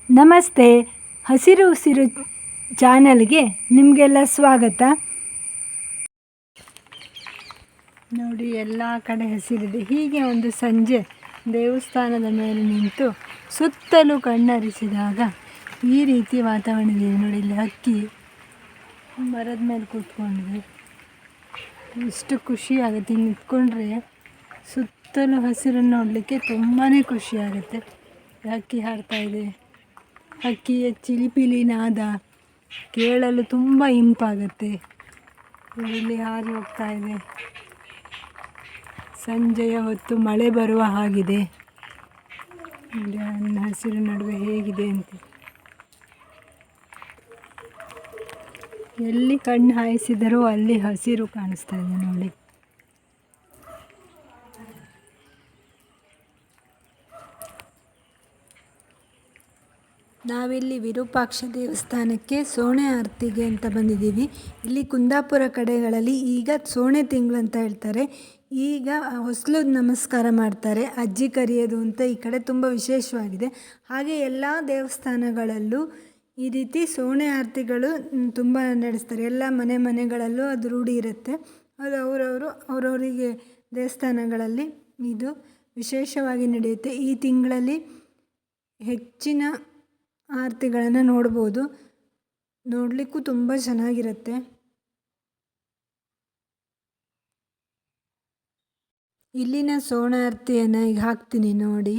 ನಮಸ್ತೆ. ಹಸಿರು ಉಸಿರು ಚಾನಲ್ಗೆ ನಿಮಗೆಲ್ಲ ಸ್ವಾಗತ. ನೋಡಿ, ಎಲ್ಲ ಕಡೆ ಹಸಿರಿದೆ. ಹೀಗೆ ಒಂದು ಸಂಜೆ ದೇವಸ್ಥಾನದ ಮೇಲೆ ನಿಂತು ಸುತ್ತಲೂ ಕಣ್ಣರಿಸಿದಾಗ ಈ ರೀತಿ ವಾತಾವರಣವಿದೆ. ನೋಡಿ, ಇಲ್ಲಿ ಹಕ್ಕಿ ಮರದ ಮೇಲೆ ಕೂತ್ಕೊಂಡಿದೆ. ಎಷ್ಟು ಖುಷಿಯಾಗುತ್ತೆ. ಇಲ್ಲಿ ನಿಂತ್ಕೊಂಡ್ರೆ ಸುತ್ತಲೂ ಹಸಿರನ್ನು ನೋಡಲಿಕ್ಕೆ ತುಂಬಾ ಖುಷಿಯಾಗುತ್ತೆ. ಹಕ್ಕಿ ಹಾಡ್ತಾ ಇದೆ. ಹಕ್ಕಿಯ ಚಿಲಿಪಿಲಿ ನಾದ ಕೇಳಲು ತುಂಬ ಇಂಪಾಗುತ್ತೆ. ಇಲ್ಲಿ ಹಾರಿ ಹೋಗ್ತಾ ಇದೆ. ಸಂಜೆಯ ಹೊತ್ತು ಮಳೆ ಬರುವ ಹಾಗಿದೆ. ಹಸಿರು ನಡುವೆ ಹೇಗಿದೆ ಅಂತ. ಎಲ್ಲಿ ಕಣ್ಣು ಹಾಯಿಸಿದರೂ ಅಲ್ಲಿ ಹಸಿರು ಕಾಣಿಸ್ತಾ ಇದೆ ನೋಡಿ. ನಾವಿಲ್ಲಿ ವಿರೂಪಾಕ್ಷ ದೇವಸ್ಥಾನಕ್ಕೆ ಸೋಣೆ ಆರತಿಗೆ ಅಂತ ಬಂದಿದ್ದೀವಿ. ಇಲ್ಲಿ ಕುಂದಾಪುರ ಕಡೆಗಳಲ್ಲಿ ಈಗ ಸೋಣೆ ತಿಂಗಳು ಅಂತ ಹೇಳ್ತಾರೆ. ಈಗ ಹೊಸಲು ನಮಸ್ಕಾರ ಮಾಡ್ತಾರೆ, ಅಜ್ಜಿ ಕರೆಯೋದು ಅಂತ ಈ ಕಡೆ ತುಂಬ ವಿಶೇಷವಾಗಿದೆ. ಹಾಗೆ ಎಲ್ಲ ದೇವಸ್ಥಾನಗಳಲ್ಲೂ ಈ ರೀತಿ ಸೋಣೆ ಆರತಿಗಳು ತುಂಬ ನಡೆಸ್ತಾರೆ. ಎಲ್ಲ ಮನೆಗಳಲ್ಲೂ ಅದು ರೂಢಿ ಇರುತ್ತೆ. ಅದು ಅವರವರಿಗೆ ದೇವಸ್ಥಾನಗಳಲ್ಲಿ ಇದು ವಿಶೇಷವಾಗಿ ನಡೆಯುತ್ತೆ. ಈ ತಿಂಗಳಲ್ಲಿ ಹೆಚ್ಚಿನ ಆರತಿಗಳನ್ನು ನೋಡ್ಬೋದು. ನೋಡಲಿಕ್ಕೂ ತುಂಬ ಚೆನ್ನಾಗಿರುತ್ತೆ. ಇಲ್ಲಿನ ಸೋಣೆ ಆರತಿಯನ್ನು ಈಗ ಹಾಕ್ತೀನಿ ನೋಡಿ.